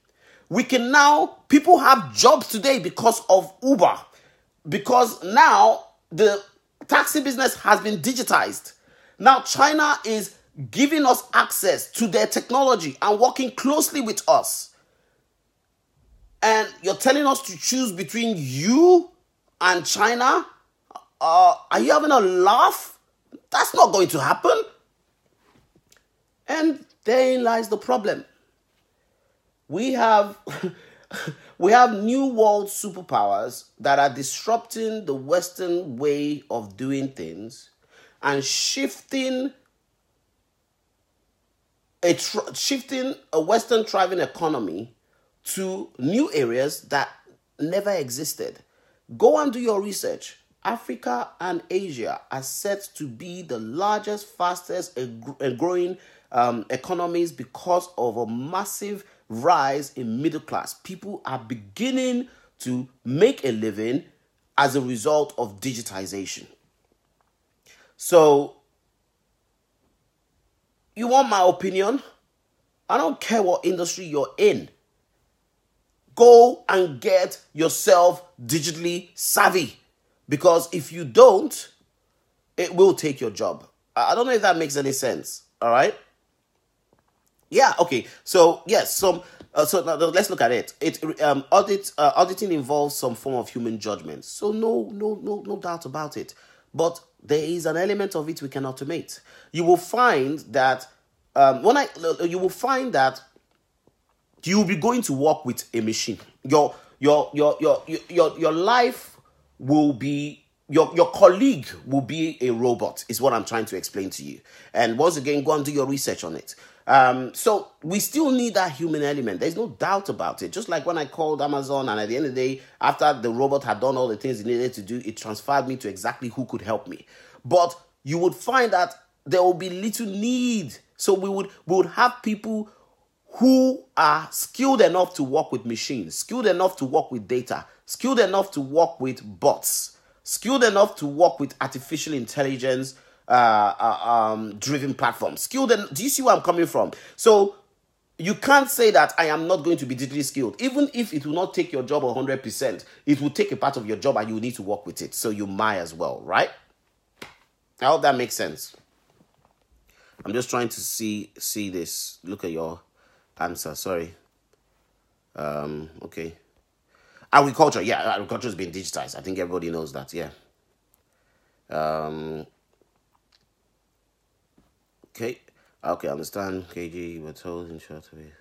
People have jobs today because of Uber. Because now the taxi business has been digitized. Now China is giving us access to their technology and working closely with us. And you're telling us to choose between you and China? Are you having a laugh? That's not going to happen. And therein lies the problem. We have new world superpowers that are disrupting the Western way of doing things and shifting a Western thriving economy to new areas that never existed. Go and do your research. Africa and Asia are set to be the largest, fastest growing economies because of a massive rise in middle class. People are beginning to make a living as a result of digitization. So, you want my opinion? I don't care what industry you're in. Go and get yourself digitally savvy. Because if you don't, it will take your job. I don't know if that makes any sense. All right? Yeah, okay. So, yes, so now let's look at it. Auditing involves some form of human judgment. So no doubt about it. But there is an element of it we can automate. You will find that you will be going to work with a machine. Your life will be, your colleague will be a robot, is what I'm trying to explain to you. And once again, go and do your research on it. So we still need that human element. There's no doubt about it. Just like when I called Amazon and at the end of the day, after the robot had done all the things it needed to do, it transferred me to exactly who could help me. But you would find that there will be little need. So we would have people who are skilled enough to work with machines, skilled enough to work with data, skilled enough to work with bots, skilled enough to work with artificial intelligence driven platforms. Do you see where I'm coming from? So you can't say that I am not going to be digitally skilled. Even if it will not take your job 100%, it will take a part of your job and you need to work with it. So you might as well, right? I hope that makes sense. I'm just trying to see this. Look at your answer. Sorry. Okay. Agriculture. Yeah, agriculture has been digitized. I think everybody knows that. Yeah. Okay. Okay, I understand. KG, you were told in short way.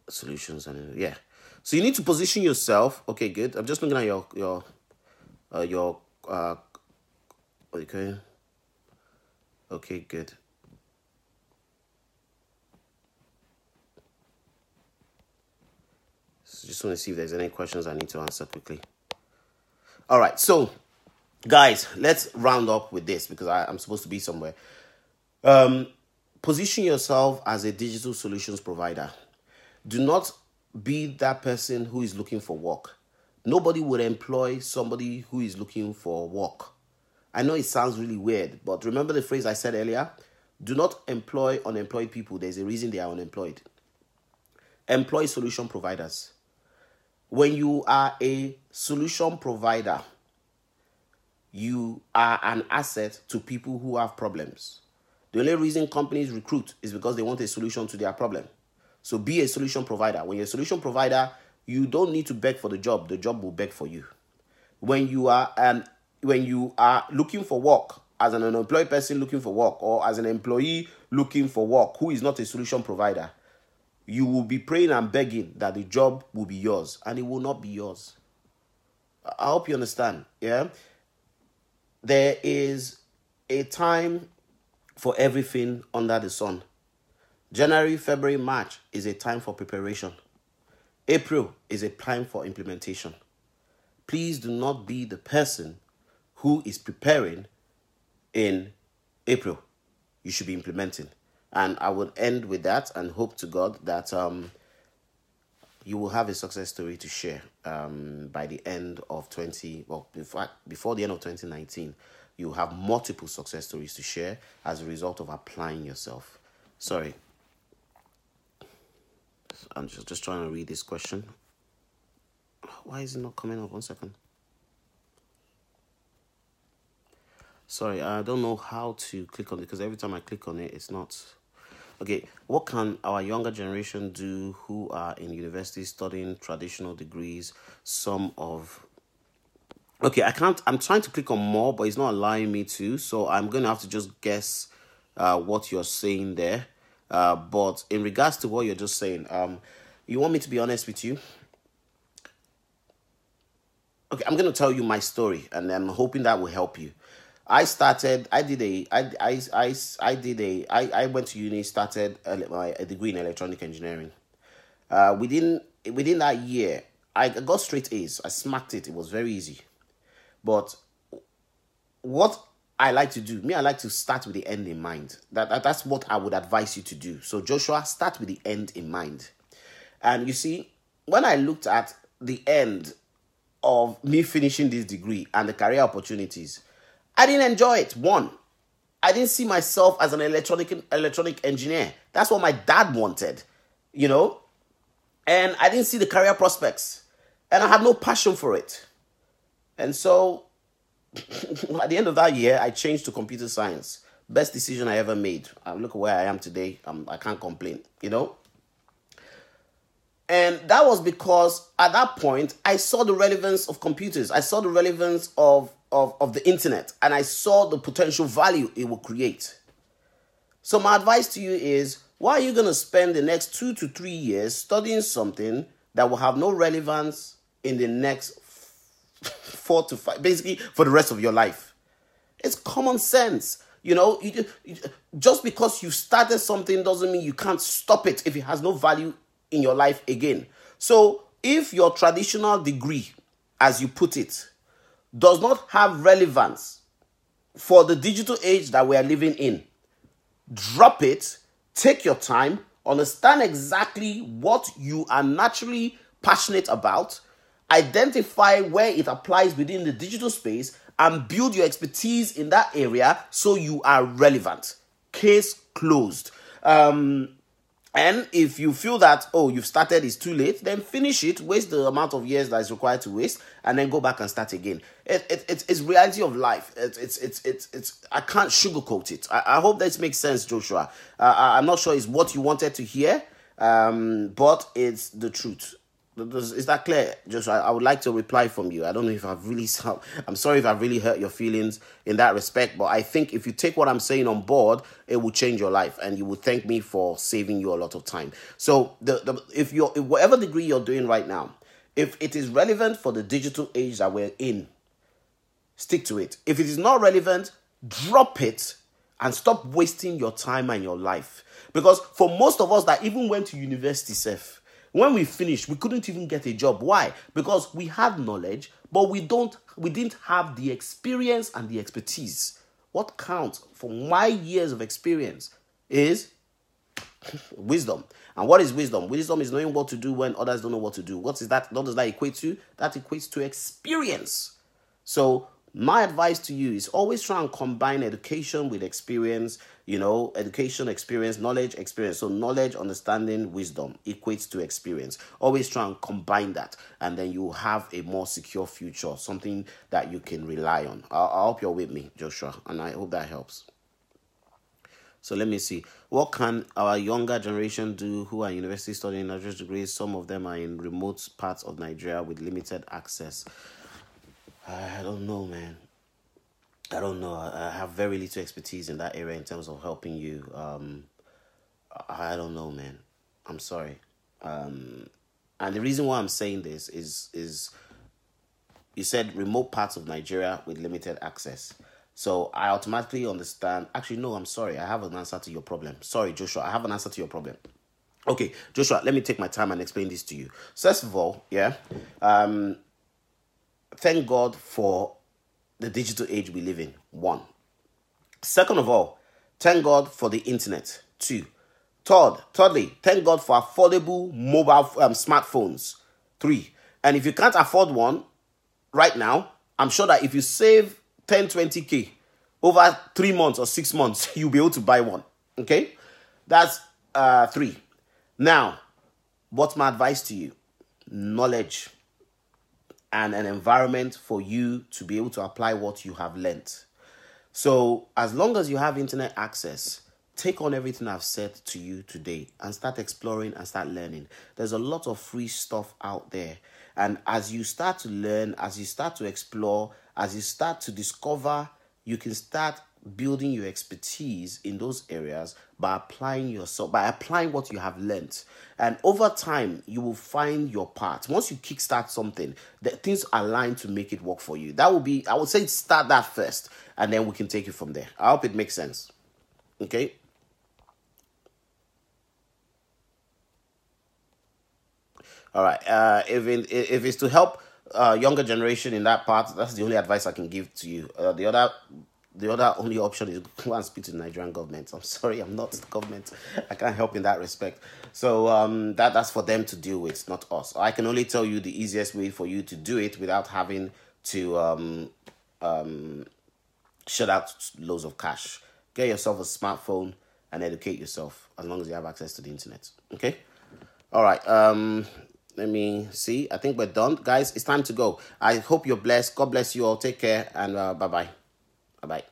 Solutions and yeah. So you need to position yourself. Okay, good. I'm just looking at your okay. Okay, good. So just want to see if there's any questions I need to answer quickly. All right, so guys, let's round up with this because I'm supposed to be somewhere. Position yourself as a digital solutions provider. Do not be that person who is looking for work. Nobody would employ somebody who is looking for work. I know it sounds really weird, but remember the phrase I said earlier? Do not employ unemployed people. There's a reason they are unemployed. Employ solution providers. When you are a solution provider, you are an asset to people who have problems. The only reason companies recruit is because they want a solution to their problem. So be a solution provider. When you're a solution provider, you don't need to beg for the job will beg for you. When you are looking for work, as an unemployed person looking for work, or as an employee looking for work who is not a solution provider, you will be praying and begging that the job will be yours, and it will not be yours. I hope you understand. Yeah, there is a time for everything under the sun. January, February, March is a time for preparation. April is a time for implementation. Please do not be the person who is preparing in April. You should be implementing. And I would end with that and hope to God that you will have a success story to share by the end of before the end of 2019. You have multiple success stories to share as a result of applying yourself. Sorry. I'm just trying to read this question. Why is it not coming up? 1 second. Sorry, I don't know how to click on it because every time I click on it, it's not. Okay, what can our younger generation do who are in university studying traditional degrees? Okay, I'm trying to click on more, but it's not allowing me to. So I'm going to have to just guess what you're saying there. But in regards to what you're just saying, you want me to be honest with you? Okay, I'm going to tell you my story, and I'm hoping that will help you. I went to uni, started a degree in electronic engineering. Within that year, I got straight A's. I smacked it. It was very easy. But what I like to do, I like to start with the end in mind. That's what I would advise you to do. So Joshua, start with the end in mind. And you see, when I looked at the end of me finishing this degree and the career opportunities, I didn't enjoy it. One, I didn't see myself as an electronic engineer. That's what my dad wanted, and I didn't see the career prospects, and I had no passion for it. And so at the end of that year, I changed to computer science. Best decision I ever made. Look at where I am today. I can't complain, And that was because at that point, I saw the relevance of computers. I saw the relevance of the internet. And I saw the potential value it will create. So my advice to you is, why are you going to spend the next 2 to 3 years studying something that will have no relevance in the next 4 to 5, basically for the rest of your life? It's common sense. Just because you started something doesn't mean you can't stop it if it has no value in your life again. So if your traditional degree, as you put it, does not have relevance for the digital age that we are living in, drop it, take your time, understand exactly what you are naturally passionate about, identify where it applies within the digital space, and build your expertise in that area so you are relevant. Case closed. And if you feel that, you've started, it's too late, then finish it, waste the amount of years that is required to waste, and then go back and start again. It's reality of life. It's I can't sugarcoat it. I hope that makes sense, Joshua. I'm not sure it's what you wanted to hear, but it's the truth. Is that clear? Just I would like to reply from you. I don't know if I'm sorry if I've really hurt your feelings in that respect, but I think if you take what I'm saying on board, it will change your life, and you will thank me for saving you a lot of time. So if whatever degree you're doing right now, if it is relevant for the digital age that we're in, stick to it. If it is not relevant, drop it and stop wasting your time and your life. Because for most of us that even went to university, when we finished, we couldn't even get a job. Why? Because we had knowledge, but we didn't have the experience and the expertise. What counts for my years of experience is wisdom. And what is wisdom? Wisdom is knowing what to do when others don't know what to do. What is that? What does that equate to? That equates to experience. So my advice to you is always try and combine education with experience. Education, experience, knowledge, experience. So knowledge, understanding, wisdom equates to experience. Always try and combine that, and then you have a more secure future, something that you can rely on. I hope you're with me, Joshua, and I hope that helps. So let me see. What can our younger generation do who are university studying graduate degrees? Some of them are in remote parts of Nigeria with limited access. I don't know, man. I don't know. I have very little expertise in that area in terms of helping you. I don't know, man. I'm sorry. And the reason why I'm saying this is you said remote parts of Nigeria with limited access. So I automatically understand. Actually, no, I'm sorry. I have an answer to your problem. Sorry, Joshua. I have an answer to your problem. Okay, Joshua, let me take my time and explain this to you. First of all, thank God for the digital age we live in. 1. Second of all, thank God for the internet. 2. Thirdly, thank God for affordable mobile smartphones. 3. And if you can't afford one right now, I'm sure that if you save 10, 20K over 3 months or 6 months, you'll be able to buy one. Okay? That's 3. Now, what's my advice to you? Knowledge and an environment for you to be able to apply what you have learnt. So as long as you have internet access, take on everything I've said to you today and start exploring and start learning. There's a lot of free stuff out there. And as you start to learn, as you start to explore, as you start to discover, you can start building your expertise in those areas by applying what you have learnt. And over time, you will find your path. Once you kickstart something, the things align to make it work for you. That will be, I would say, start that first, and then we can take it from there. I hope it makes sense. Okay? All right. If it's to help younger generation in that part, that's the only advice I can give to you. The other only option is go and speak to the Nigerian government. I'm sorry, I'm not the government. I can't help in that respect. So that's for them to deal with, not us. I can only tell you the easiest way for you to do it without having to shell out loads of cash. Get yourself a smartphone and educate yourself as long as you have access to the internet. Okay? All right. Let me see. I think we're done. Guys, it's time to go. I hope you're blessed. God bless you all. Take care, and bye-bye. Bye-bye.